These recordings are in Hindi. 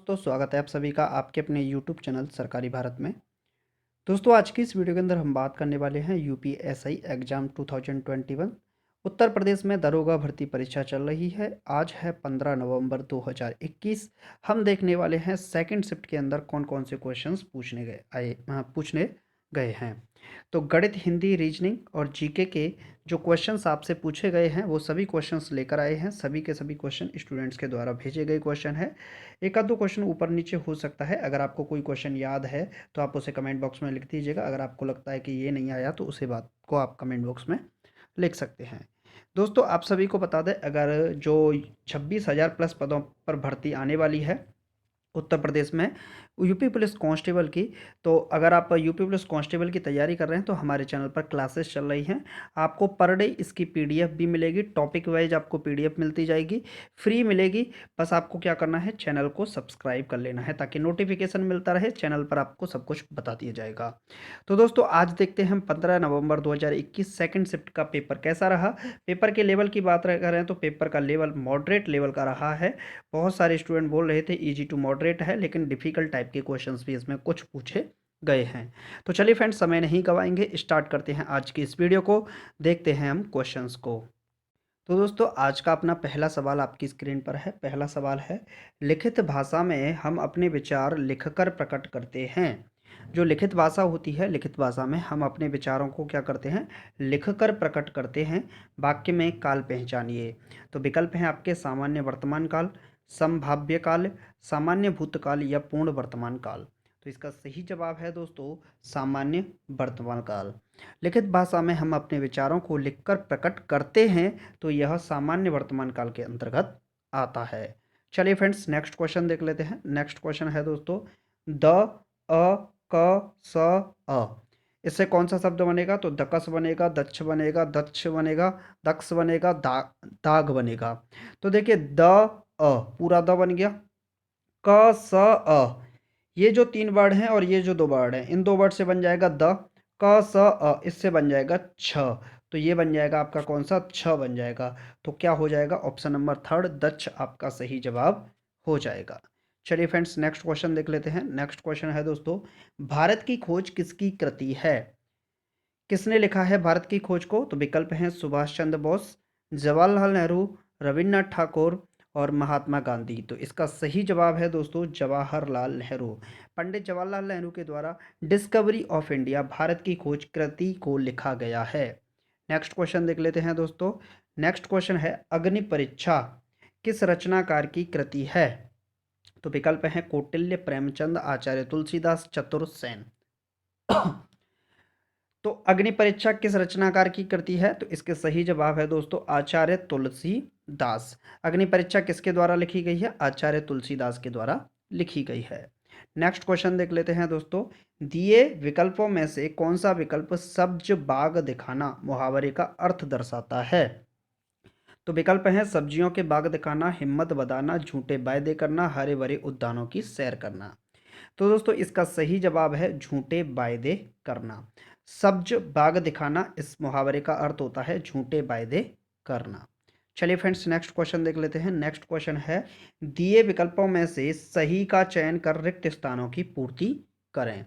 दोस्तों, स्वागत है आप सभी का आपके अपने यूट्यूब चैनल सरकारी भारत में। दोस्तों, आज की इस वीडियो के अंदर हम बात करने वाले हैं यूपीएसआई एग्ज़ाम 2021। उत्तर प्रदेश में दरोगा भर्ती परीक्षा चल रही है। आज है 15 नवंबर 2021। हम देखने वाले हैं सेकंड शिफ्ट के अंदर कौन कौन से क्वेश्चंस पूछने गए हैं। तो गणित, हिंदी, रीजनिंग और जीके के जो क्वेश्चंस आपसे पूछे गए हैं वो सभी क्वेश्चंस लेकर आए हैं। सभी के सभी क्वेश्चन स्टूडेंट्स के द्वारा भेजे गए क्वेश्चन है। एक आध दो क्वेश्चन ऊपर नीचे हो सकता है। अगर आपको कोई क्वेश्चन याद है तो आप उसे कमेंट बॉक्स में लिख दीजिएगा। अगर आपको लगता है कि ये नहीं आया तो उसे बात को आप कमेंट बॉक्स में लिख सकते हैं। दोस्तों, आप सभी को बता दें, अगर जो 26,000 प्लस पदों पर भर्ती आने वाली है उत्तर प्रदेश में यूपी पुलिस कांस्टेबल की, तो अगर आप यूपी पुलिस कांस्टेबल की तैयारी कर रहे हैं तो हमारे चैनल पर क्लासेस चल रही हैं। आपको पर डे इसकी पीडीएफ भी मिलेगी। टॉपिक वाइज आपको पीडीएफ मिलती जाएगी, फ्री मिलेगी। बस आपको क्या करना है, चैनल को सब्सक्राइब कर लेना है ताकि नोटिफिकेशन मिलता रहे। चैनल पर आपको सब कुछ बता दिया जाएगा। तो दोस्तों, आज देखते हैं हम 15 नवंबर 2021 सेकंड शिफ्ट का पेपर कैसा रहा। पेपर के लेवल की बात करें तो पेपर का लेवल मॉडरेट लेवल का रहा है। बहुत सारे स्टूडेंट बोल रहे थे इजी टू मॉडरेट है, लेकिन डिफ़िकल्ट टाइप के क्वेश्चंस भी इसमें कुछ पूछे गए हैं। तो चलिए फ्रेंड्स, समय नहीं गवाएंगे, स्टार्ट करते हैं आज की इस वीडियो को। देखते हैं हम क्वेश्चंस को। तो दोस्तों, आज का अपना पहला सवाल आपकी स्क्रीन पर है। पहला सवाल है, लिखित भाषा में हम अपने विचार लिखकर प्रकट करते हैं। जो लिखित भाषा होती है, लिखित भाषा में हम अपने विचारों को क्या करते हैं, लिखकर प्रकट करते हैं। वाक्य में काल पहचानिए। तो विकल्प हैं आपके सामान्य वर्तमान काल, संभाव्य काल, सामान्य भूतकाल या पूर्ण वर्तमान काल। तो इसका सही जवाब है दोस्तों सामान्य वर्तमान काल। लिखित भाषा में हम अपने विचारों को लिखकर प्रकट करते हैं, तो यह सामान्य वर्तमान काल के अंतर्गत आता है। चलिए फ्रेंड्स, नेक्स्ट क्वेश्चन देख लेते हैं। नेक्स्ट क्वेश्चन है दोस्तों, द, अ, क, स, अ। इससे कौन सा शब्द बनेगा? तो दकस बनेगा, दक्ष बनेगा, दक्ष बनेगा, दक्ष बनेगा, दाग बनेगा। तो देखिए, द, अ पूरा द बन गया। क, स, अ, ये जो तीन वर्ड हैं और ये जो दो वर्ड हैं, इन दो वर्ड से बन जाएगा द। क, स, अ, इससे बन जाएगा छ। तो ये बन जाएगा आपका कौन सा, छ बन जाएगा। तो क्या हो जाएगा, ऑप्शन नंबर थर्ड दक्ष आपका सही जवाब हो जाएगा। चलिए फ्रेंड्स, नेक्स्ट क्वेश्चन देख लेते हैं। नेक्स्ट क्वेश्चन है दोस्तों, भारत की खोज किसकी कृति है? किसने लिखा है भारत की खोज को? तो विकल्प हैं सुभाष चंद्र बोस, जवाहरलाल नेहरू, रविन्द्रनाथ ठाकुर और महात्मा गांधी। तो इसका सही जवाब है दोस्तों जवाहरलाल नेहरू। पंडित जवाहरलाल नेहरू के द्वारा डिस्कवरी ऑफ इंडिया, भारत की खोज कृति को लिखा गया है। नेक्स्ट क्वेश्चन देख लेते हैं दोस्तों। नेक्स्ट क्वेश्चन है, अग्नि परीक्षा किस रचनाकार की कृति है? तो विकल्प हैं कौटिल्य, प्रेमचंद, आचार्य तुलसीदास, चतुर्सेन। तो अग्नि परीक्षा किस रचनाकार की कृति है? तो इसके सही जवाब है दोस्तों आचार्य तुलसीदास। अग्नि परीक्षा किसके द्वारा लिखी गई है? आचार्य तुलसीदास के द्वारा लिखी गई है। नेक्स्ट क्वेश्चन देख लेते हैं दोस्तों, दिए विकल्पों में से कौन सा विकल्प सब्ज बाग दिखाना मुहावरे का अर्थ दर्शाता है? तो विकल्प हैं सब्जियों के बाग दिखाना, हिम्मत बधाना, झूठे वायदे करना, हरे भरे उद्यानों की सैर करना। तो दोस्तों, इसका सही जवाब है झूठे वायदे करना। सब्ज बाग दिखाना, इस मुहावरे का अर्थ होता है झूठे वायदे करना। चलिए फ्रेंड्स, नेक्स्ट क्वेश्चन देख लेते हैं। नेक्स्ट क्वेश्चन है, दिए विकल्पों में से सही का चयन कर रिक्त स्थानों की पूर्ति करें।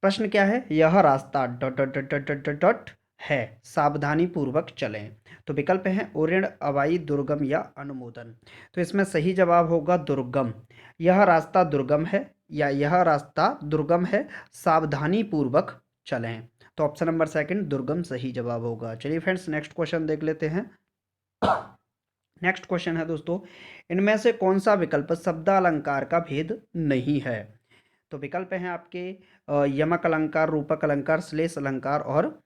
प्रश्न क्या है, यह रास्ता dot dot dot dot dot dot dot है, सावधानी पूर्वक चलें। तो विकल्प हैं ओरिण, अवाई, दुर्गम या अनुमोदन। तो इसमें सही जवाब होगा दुर्गम। यह रास्ता दुर्गम है या यह रास्ता दुर्गम है, सावधानी पूर्वक चलें। तो ऑप्शन नंबर सेकंड दुर्गम सही जवाब होगा। चलिए फ्रेंड्स, नेक्स्ट क्वेश्चन देख लेते हैं। नेक्स्ट क्वेश्चन है दोस्तों, इनमें से कौन सा विकल्प शब्दालंकार का भेद नहीं है? तो विकल्प हैं आपके यमक अलंकार, रूपक अलंकार, श्लेष अलंकार और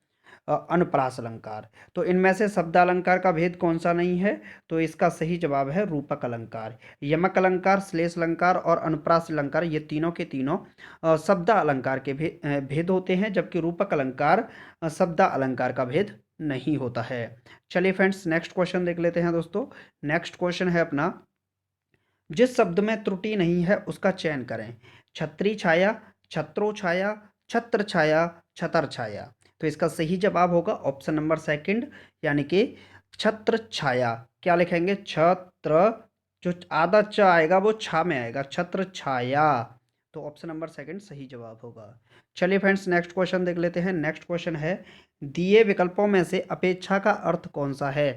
अनुप्रास अलंकार। तो इनमें से शब्दालंकार का भेद कौन सा नहीं है? तो इसका सही जवाब है रूपक अलंकार। यमक अलंकार, श्लेष अलंकार और अनुप्रास अलंकार, ये तीनों के तीनों शब्द अलंकार के भेद होते हैं, जबकि रूपक अलंकार शब्द अलंकार का भेद नहीं होता है। चलिए फ्रेंड्स, नेक्स्ट क्वेश्चन देख लेते हैं दोस्तों। नेक्स्ट क्वेश्चन है अपना, जिस शब्द में त्रुटि नहीं है उसका चयन करें। छत्री छाया, छत्रो छाया, छत्र छाया, छतर छाया। तो इसका सही जवाब होगा ऑप्शन नंबर सेकंड, यानी कि छत्र छाया। क्या लिखेंगे? छत्र जो आधा च आएगा वो छा में आएगा, छत्र छाया। तो ऑप्शन नंबर सेकंड सही जवाब होगा। चलिए फ्रेंड्स नेक्स्ट क्वेश्चन देख लेते हैं। नेक्स्ट क्वेश्चन है, दिए विकल्पों में से अपेक्षा का अर्थ कौन सा है?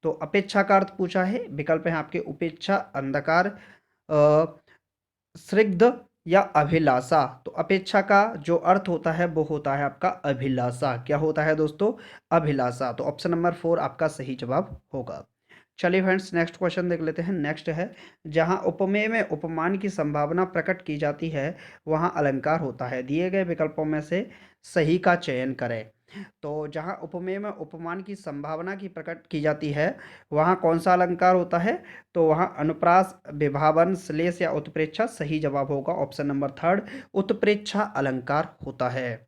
तो अपेक्षा का अर्थ पूछा है, विकल्प है आपके उपेक्षा, अंधकार, स्निग्ध या अभिलाषा। तो अपेक्षा का जो अर्थ होता है वो होता है आपका अभिलाषा। क्या होता है दोस्तों? अभिलाषा। तो ऑप्शन नंबर 4 आपका सही जवाब होगा। चलिए फ्रेंड्स नेक्स्ट क्वेश्चन देख लेते हैं। नेक्स्ट है, जहाँ उपमेय में उपमान की संभावना प्रकट की जाती है वहाँ अलंकार होता है। दिए गए विकल्पों में से सही का चयन करें। तो जहाँ उपमेय में उपमान की संभावना की प्रकट की जाती है वहाँ कौन सा अलंकार होता है? तो वहाँ अनुप्रास, विभावन, श्लेष या उत्प्रेक्षा सही जवाब होगा। ऑप्शन नंबर थर्ड उत्प्रेक्षा अलंकार होता है।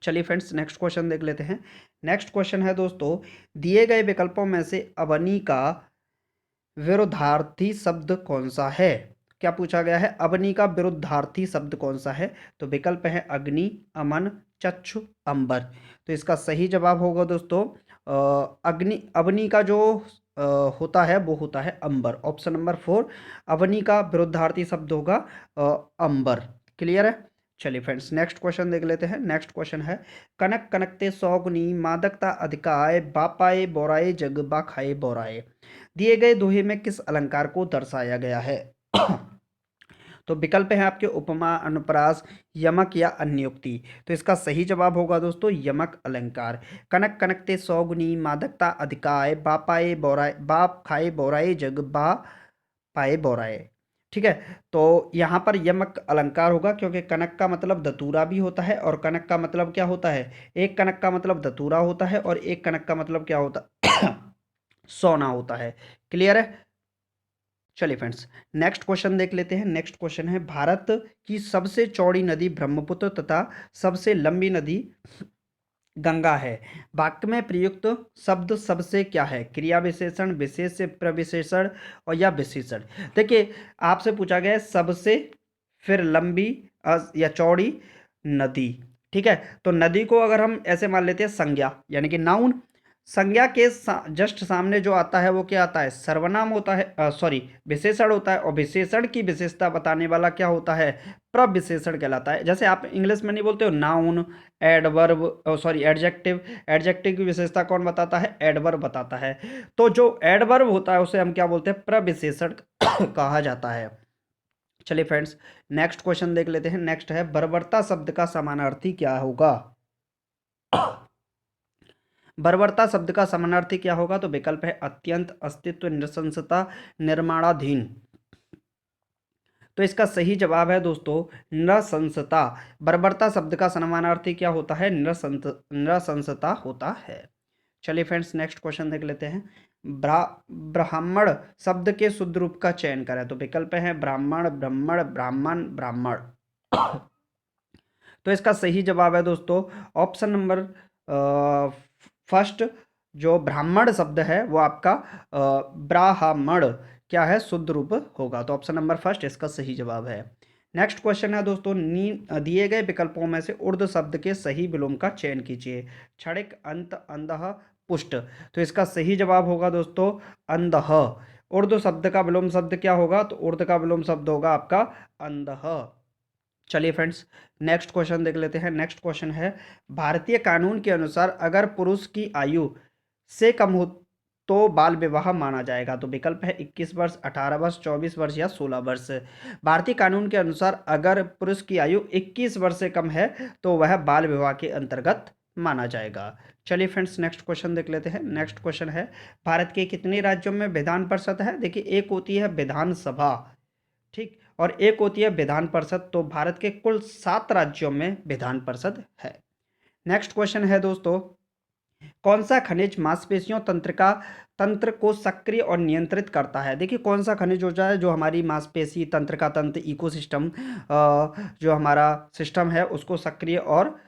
चलिए फ्रेंड्स नेक्स्ट क्वेश्चन देख लेते हैं। नेक्स्ट क्वेश्चन है दोस्तों, दिए गए विकल्पों में से अवनी का विरुद्धार्थी शब्द कौन सा है? क्या पूछा गया है? अवनी का विरुद्धार्थी शब्द कौन सा है? तो विकल्प है अग्नि, अमन, चक्षु, अंबर। तो इसका सही जवाब होगा दोस्तों अग्नि। अवनी का जो होता है वो होता है अंबर। ऑप्शन नंबर 4 अवनी का विरुद्धार्थी शब्द होगा अंबर। क्लियर है? चलिए फ्रेंड्स नेक्स्ट क्वेश्चन देख लेते हैं। नेक्स्ट क्वेश्चन है, कनक कनकते सौगुनी मादकता अधिकाय बापाए बोराए जग बा खाए बोराए। दिए गए दोहे में किस अलंकार को दर्शाया गया है? तो विकल्प है आपके उपमा, अनुप्रास, यमक या अन्योक्ति। तो इसका सही जवाब होगा दोस्तों यमक अलंकार। कनक कनकते सौगुनी मादकता अधिकाय बापाए बोराए बाप खाए बोराए जग बा पाए बोराए। ठीक है, तो यहाँ पर यमक अलंकार होगा क्योंकि कनक का मतलब धतूरा भी होता है और कनक का मतलब क्या होता है? एक कनक का मतलब धतूरा होता है और एक कनक का मतलब क्या होता सोना होता है। क्लियर है? चलिए फ्रेंड्स नेक्स्ट क्वेश्चन देख लेते हैं। नेक्स्ट क्वेश्चन है, भारत की सबसे चौड़ी नदी ब्रह्मपुत्र तथा सबसे लंबी नदी गंगा है। वाक्य में प्रयुक्त शब्द सबसे क्या है? क्रिया विशेषण, विशेष प्रविशेषण और या विशेषण। देखिए आपसे पूछा गया है सबसे, फिर लंबी या चौड़ी नदी। ठीक है, तो नदी को अगर हम ऐसे मान लेते हैं संज्ञा यानी कि नाउन, संज्ञा के जस्ट सामने जो आता है वो क्या आता है? सर्वनाम होता है, सॉरी विशेषण होता है। और विशेषण की विशेषता बताने वाला क्या होता है? प्रविशेषण कहलाता है। जैसे आप इंग्लिश में नहीं बोलते हो noun, adverb, sorry adjective. Adjective की विशेषता कौन बताता है? एडवर्ब बताता है। तो जो एडवर्ब होता है उसे हम क्या बोलते हैं? प्रविशेषण कहा जाता है। चलिए फ्रेंड्स नेक्स्ट क्वेश्चन देख लेते हैं। नेक्स्ट है, बर्बरता शब्द का समानार्थी क्या होगा? बर्बरता शब्द का समानार्थी क्या होगा? तो विकल्प है अत्यंत, अस्तित्व, नृशंसता, निर्माणाधीन। तो इसका सही जवाब है दोस्तों नृशंसता। बर्बरता शब्द का समानार्थी क्या होता है? नृशंसता होता है। चलिए फ्रेंड्स नेक्स्ट क्वेश्चन देख लेते हैं। ब्राह्मण शब्द के शुद्ध रूप का चयन करें। तो विकल्प है ब्राह्मण, ब्राह्मण, ब्राह्मण, ब्राह्मण। तो इसका सही जवाब है दोस्तों ऑप्शन नंबर फर्स्ट। जो ब्राह्मण शब्द है वो आपका ब्राह्मण क्या है? शुद्ध रूप होगा। तो ऑप्शन नंबर फर्स्ट इसका सही जवाब है। नेक्स्ट क्वेश्चन है दोस्तों, दिए गए विकल्पों में से उर्द शब्द के सही विलोम का चयन कीजिए। क्षणिक, अंत, अंधः, पुष्ट। तो इसका सही जवाब होगा दोस्तों अंधः। उर्द शब्द का विलोम शब्द क्या होगा? तो उर्द का विलोम शब्द होगा आपका अंधः। चलिए फ्रेंड्स नेक्स्ट क्वेश्चन देख लेते हैं। नेक्स्ट क्वेश्चन है, भारतीय कानून के अनुसार अगर पुरुष की आयु से कम हो तो बाल विवाह माना जाएगा। तो विकल्प है 21 वर्ष, 18 वर्ष, 24 वर्ष या 16 वर्ष। भारतीय कानून के अनुसार अगर पुरुष की आयु 21 वर्ष से कम है तो वह बाल विवाह के अंतर्गत माना जाएगा। चलिए फ्रेंड्स नेक्स्ट क्वेश्चन देख लेते हैं। नेक्स्ट क्वेश्चन है, भारत के कितने राज्यों में विधान परिषद है? देखिए एक होती है विधानसभा, ठीक, और एक होती है विधान परिषद। तो भारत के कुल 7 राज्यों में विधान परिषद है। नेक्स्ट क्वेश्चन है दोस्तों, कौन सा खनिज मांसपेशियों तंत्र को सक्रिय और नियंत्रित करता है? देखिए कौन सा खनिज हो जाए जो हमारी मांसपेशी तंत्र का तंत्र, इकोसिस्टम, जो हमारा सिस्टम है उसको सक्रिय और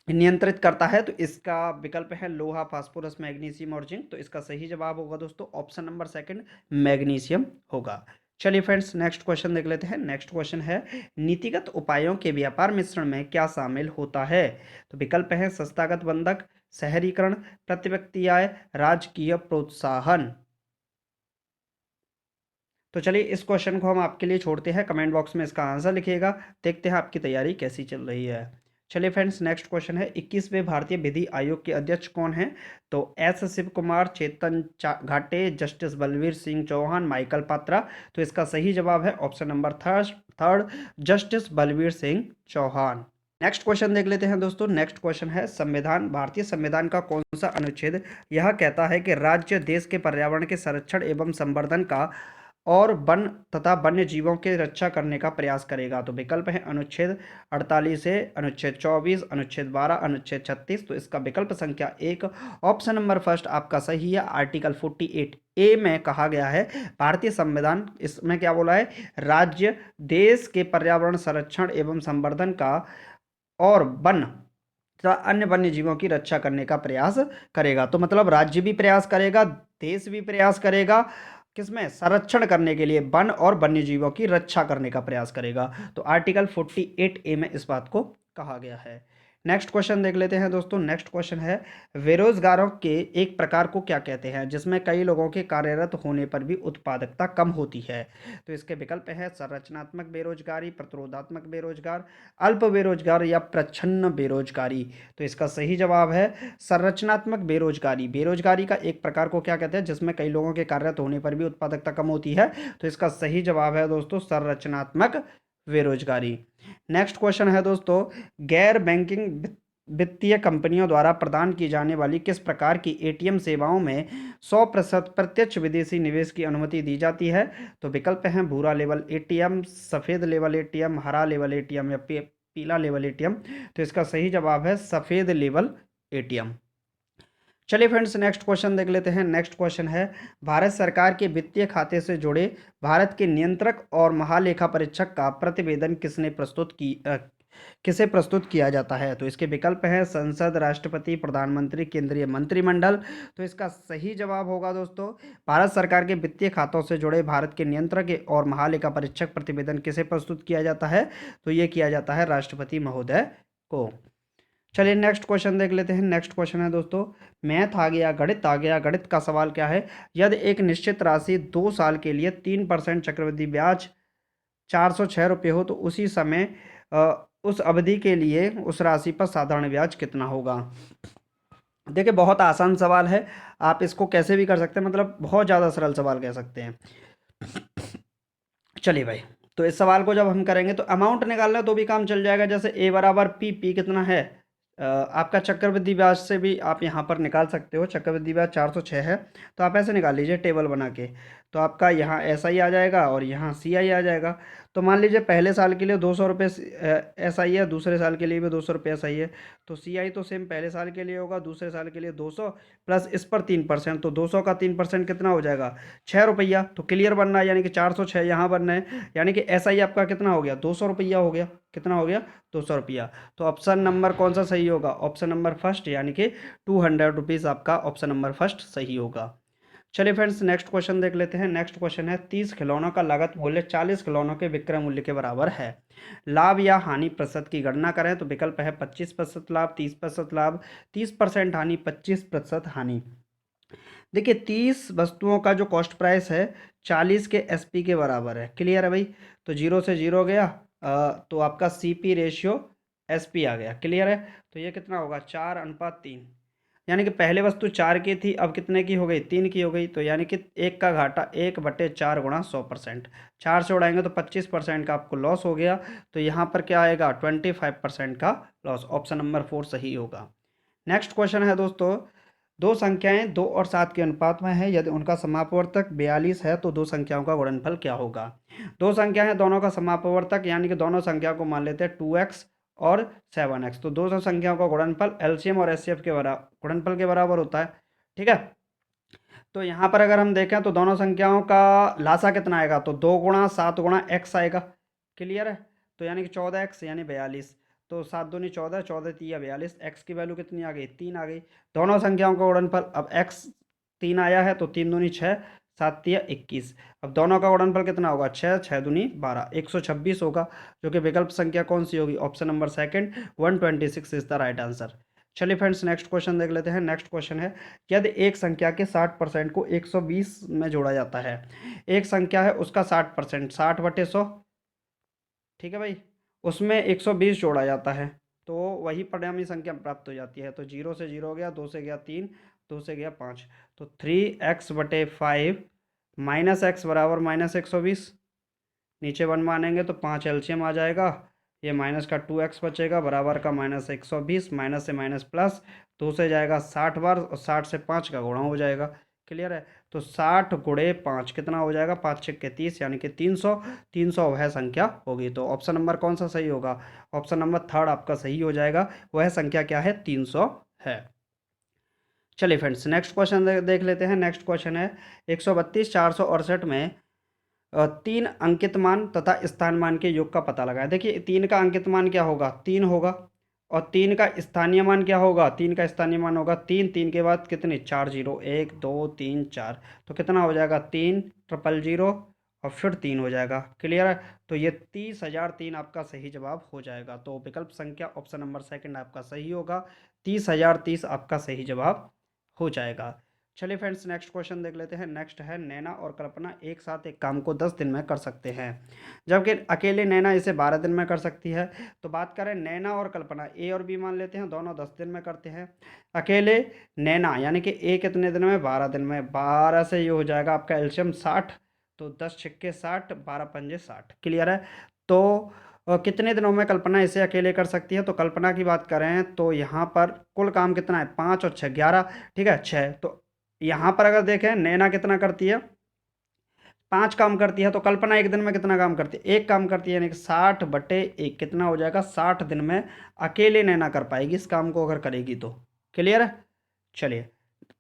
नियंत्रित करता है। तो इसका विकल्प है लोहा, फास्फोरस, मैग्नीशियम और जिंक। तो इसका सही जवाब होगा दोस्तों ऑप्शन नंबर सेकंड मैग्नीशियम होगा। चलिए फ्रेंड्स नेक्स्ट क्वेश्चन देख लेते हैं। नेक्स्ट क्वेश्चन है, नीतिगत उपायों के व्यापार मिश्रण में क्या शामिल होता है? तो विकल्प है संस्थागत बंधक, शहरीकरण, प्रति व्यक्ति आय, राजकीय प्रोत्साहन। तो चलिए इस क्वेश्चन को हम आपके लिए छोड़ते हैं, कमेंट बॉक्स में इसका आंसर लिखिएगा। देखते हैं आपकी तैयारी कैसी चल रही है। चलिए फ्रेंड्स, नेक्स्ट क्वेश्चन है 21वें भारतीय विधि आयोग के अध्यक्ष कौन है? तो S Shiv Kumar, Chetan Ghate, justice Balvir Singh Chauhan, Michael Patra. तो इसका सही जवाब है option number third, justice Balvir Singh Chauhan. Next question देख लेते हैं दोस्तों। नेक्स्ट क्वेश्चन है संविधान, भारतीय संविधान का कौन सा अनुच्छेद यह कहता है कि राज्य देश के पर्यावरण के संरक्षण एवं संवर्धन का और वन तथा वन्य जीवों की रक्षा करने का प्रयास करेगा? तो विकल्प है अनुच्छेद 48 से अनुच्छेद 24, अनुच्छेद 12, अनुच्छेद 36। तो इसका विकल्प संख्या 1 ऑप्शन नंबर फर्स्ट आपका सही है। आर्टिकल 48 ए में कहा गया है भारतीय संविधान, इसमें क्या बोला है? राज्य देश के पर्यावरण संरक्षण एवं संवर्धन का और वन तथा अन्य वन्य जीवों की रक्षा करने का प्रयास करेगा। तो मतलब राज्य भी प्रयास करेगा, देश भी प्रयास करेगा, किसमें? संरक्षण करने के लिए, वन और वन्य जीवों की रक्षा करने का प्रयास करेगा। तो आर्टिकल 48 ए में इस बात को कहा गया है। नेक्स्ट क्वेश्चन देख लेते हैं दोस्तों। नेक्स्ट क्वेश्चन है बेरोजगारों के एक प्रकार को क्या कहते हैं जिसमें कई लोगों के कार्यरत होने पर भी उत्पादकता कम होती है? तो इसके विकल्प है संरचनात्मक बेरोजगारी, प्रतिरोधात्मक बेरोजगार, अल्प बेरोजगार या प्रच्छन्न बेरोजगारी। तो इसका सही जवाब है संरचनात्मक बेरोजगारी। बेरोजगारी का एक प्रकार को क्या कहते हैं जिसमें कई लोगों के कार्यरत होने पर भी उत्पादकता कम होती है? तो इसका सही जवाब है दोस्तों संरचनात्मक बेरोजगारी। नेक्स्ट क्वेश्चन है दोस्तों, गैर बैंकिंग वित्तीय कंपनियों द्वारा प्रदान की जाने वाली किस प्रकार की एटीएम सेवाओं में 100% प्रत्यक्ष विदेशी निवेश की अनुमति दी जाती है? तो विकल्प हैं भूरा लेवल एटीएम, सफ़ेद लेवल एटीएम, हरा लेवल एटीएम या पीला लेवल एटीएम। तो इसका सही जवाब है सफ़ेद लेवल एटीएम। चलिए फ्रेंड्स, नेक्स्ट क्वेश्चन देख लेते हैं। नेक्स्ट क्वेश्चन है भारत सरकार के वित्तीय खाते से जुड़े भारत के नियंत्रक और महालेखा परीक्षक का प्रतिवेदन किसे प्रस्तुत किया जाता है? तो इसके विकल्प हैं संसद, राष्ट्रपति, प्रधानमंत्री, केंद्रीय मंत्रिमंडल। तो इसका सही जवाब होगा दोस्तों भारत सरकार के वित्तीय खातों से जुड़े भारत के नियंत्रक और महालेखा परीक्षक प्रतिवेदन किसे प्रस्तुत किया जाता है? तो ये किया जाता है राष्ट्रपति महोदय को। चलिए नेक्स्ट क्वेश्चन देख लेते हैं। नेक्स्ट क्वेश्चन है दोस्तों मैथ आ गया, गणित आ गया। गणित का सवाल क्या है? यदि एक निश्चित राशि 2 साल के लिए 3% चक्रवृद्धि ब्याज 406 रुपये हो तो उसी समय उस अवधि के लिए उस राशि पर साधारण ब्याज कितना होगा? देखिए बहुत आसान सवाल है, आप इसको कैसे भी कर सकते हैं, मतलब बहुत ज़्यादा सरल सवाल कह सकते हैं। चलिए भाई, तो इस सवाल को जब हम करेंगे तो अमाउंट निकालना तो भी काम चल जाएगा। जैसे ए बराबर पी कितना है? आपका चक्रवृद्धि ब्याज से भी आप यहाँ पर निकाल सकते हो। चक्रवृद्धि ब्याज 406 है, तो आप ऐसे निकाल लीजिए टेबल बना के। तो आपका यहाँ एस आई आ जाएगा और यहाँ सी आई आ जाएगा। तो मान लीजिए पहले साल के लिए 200 रुपये एस आई है, दूसरे साल के लिए भी 200 रुपये एस आई है। तो सी आई तो सेम पहले साल के लिए होगा, दूसरे साल के लिए 200 प्लस इस पर 3%। तो 200 का 3% कितना हो जाएगा? 6 रुपया। तो क्लियर बनना है, यानी कि 406 यहाँ बनना है, यानी कि एस आई आपका कितना हो गया? 200 रुपया हो गया। कितना हो गया? 200 रुपया। तो ऑप्शन नंबर कौन सा सही होगा? ऑप्शन नंबर फर्स्ट, यानी कि 200 रुपीज़ आपका ऑप्शन नंबर फर्स्ट सही होगा। चलिए फ्रेंड्स, नेक्स्ट क्वेश्चन देख लेते हैं। नेक्स्ट क्वेश्चन है 30 खिलौनों का लागत मूल्य 40 खिलौनों के विक्रय मूल्य के बराबर है, लाभ या हानि प्रतिशत की गणना करें। तो विकल्प है 25% लाभ, 30% लाभ, 30% हानि, 25% हानि। देखिए 30 वस्तुओं का जो कॉस्ट प्राइस है 40 के एसपी के बराबर है। क्लियर है भाई? तो 0 से 0 गया, तो आपका सीपी रेशियो एसपी आ गया। क्लियर है? तो ये कितना होगा? 4:3, यानी कि पहले वस्तु 4 की थी, अब कितने की हो गई? 3 की हो गई। तो यानी कि 1 का घाटा 1/4 गुणा 100%। 4 से उड़ाएंगे तो 25% का आपको लॉस हो गया। तो यहाँ पर क्या आएगा? 25% का लॉस। ऑप्शन नंबर 4 सही होगा। नेक्स्ट क्वेश्चन है दोस्तों, दो संख्याएं 2 और 7 के अनुपात में है, यदि उनका समापवर्तक 42 है तो दो संख्याओं का गुणनफल क्या होगा? दो संख्या है, दोनों का समापवर्तक, यानी कि दोनों संख्या को मान लेते हैं 2x और 7x। तो दो संख्याओं का गुणनफल एलसीएम और एचसीएफ के गुणनफल के बराबर होता है। ठीक है? तो यहाँ पर अगर हम देखें तो दोनों संख्याओं का लासा कितना आएगा? तो 2 गुणा 7 गुणा x आएगा। क्लियर है? तो यानी कि 14x यानी 42। तो 7 दूनी 14, 14 तिया 42, x की वैल्यू कितनी आ गई? 3 आ गई। दोनों संख्याओं का गुणनफल, अब x 3 आया है तो 3 दूनी 6, 7 तिया 21। अब दोनों का गुणनफल कितना होगा? 6, 6 दूनी 12, 126 होगा, जो कि विकल्प संख्या कौन सी होगी? Option number second, 126 is the right answer. चलिए फ्रेंड्स नेक्स्ट क्वेश्चन देख लेते हैं। नेक्स्ट क्वेश्चन है, यदि एक संख्या के 60% को 120 में जोड़ा जाता है, एक संख्या है उसका 60%, 60/100, ठीक है भाई, उसमें 120 जोड़ा जाता है तो वही परिणामी संख्या प्राप्त हो जाती है। तो 0 से 0 हो गया, 2 से गया 3, 2 से गया 5, तो 3x/5 माइनस एक्स बराबर -120, नीचे 1 मानेंगे तो 5 एलसीएम आ जाएगा, ये माइनस का 2x बचेगा बराबर का -120, माइनस से माइनस प्लस, 2 से जाएगा 60 बार और 60 से 5 का गुणा हो जाएगा। क्लियर है? तो 60 गुणे 5 कितना हो जाएगा, 5 छक्के 30 यानी कि 300, 300 वह संख्या होगी। तो ऑप्शन नंबर कौन सा सही होगा? ऑप्शन नंबर थर्ड आपका सही हो जाएगा। वह संख्या क्या है? 300 है। चलिए फ्रेंड्स नेक्स्ट क्वेश्चन देख लेते हैं। नेक्स्ट क्वेश्चन है, 132 468 में 3 अंकित मान तथा स्थान मान के योग का पता लगाएं। देखिए 3 का अंकित मान क्या होगा? 3 होगा, और 3 का स्थानीय मान क्या होगा? 3 का स्थानीय मान होगा 3, 3 के बाद कितने? 4 जीरो, 1 2 3 4, तो कितना हो जाएगा? 3 000 और फिर 3 हो जाएगा। क्लियर है? तो ये 30,003 आपका सही जवाब हो जाएगा। तो विकल्प संख्या ऑप्शन नंबर सेकंड आपका सही होगा, 30,030 आपका सही जवाब हो जाएगा। चलिए फ्रेंड्स नेक्स्ट क्वेश्चन देख लेते हैं। नेक्स्ट है, नैना और कल्पना एक साथ एक काम को 10 दिन में कर सकते हैं, जबकि अकेले नैना इसे 12 दिन में कर सकती है। तो बात करें नैना और कल्पना, ए और बी मान लेते हैं, दोनों 10 दिन में करते हैं। अकेले नैना यानी कि ए कितने दिन में? 12 दिन में। 12 से ये हो जाएगा आपका एल्शियम 60, तो 10 छक्के 60, 12 पंजे 60। क्लियर है? तो कितने दिनों में कल्पना इसे अकेले कर सकती है? तो कल्पना की बात करें तो यहाँ पर कुल काम कितना है? 5 और 6 11, ठीक है 6। तो यहाँ पर अगर देखें नैना कितना करती है? 5 काम करती है, तो कल्पना एक दिन में कितना काम करती है? एक काम करती है, यानी कि 60/1 कितना हो जाएगा? 60 दिन में अकेले नैना कर पाएगी इस काम को अगर करेगी तो। क्लियर है? चलिए,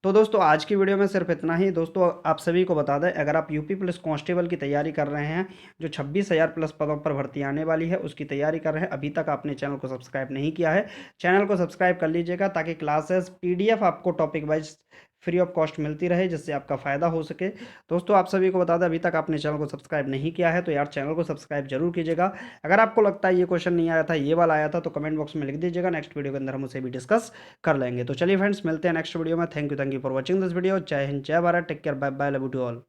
तो दोस्तों आज की वीडियो में सिर्फ इतना ही। दोस्तों आप सभी को बता दें, अगर आप यूपी पुलिस कांस्टेबल की तैयारी कर रहे हैं, जो 26,000 प्लस पदों पर भर्ती आने वाली है उसकी तैयारी कर रहे हैं, अभी तक आपने चैनल को सब्सक्राइब नहीं किया है, चैनल को सब्सक्राइब कर लीजिएगा ताकि क्लासेस पीडीएफ आपको topic wise free of cost मिलती रहे, जिससे आपका फ़ायदा हो सके। दोस्तों आप सभी को बता दें, अभी तक आपने चैनल को सब्सक्राइब नहीं किया है तो यार चैनल को सब्सक्राइब जरूर कीजिएगा। अगर आपको लगता है ये क्वेश्चन नहीं आया था, ये वाला आया था, तो कमेंट बॉक्स में लिख दीजिएगा, नेक्स्ट वीडियो के अंदर हम उसे भी डिस्कस कर लेंगे। तो चलिए फ्रेंड्स मिलते हैं नेक्स्ट वीडियो में। Thank you for watching this video. जय हिंद, जय Bharat, take care, bye bye, love you to all.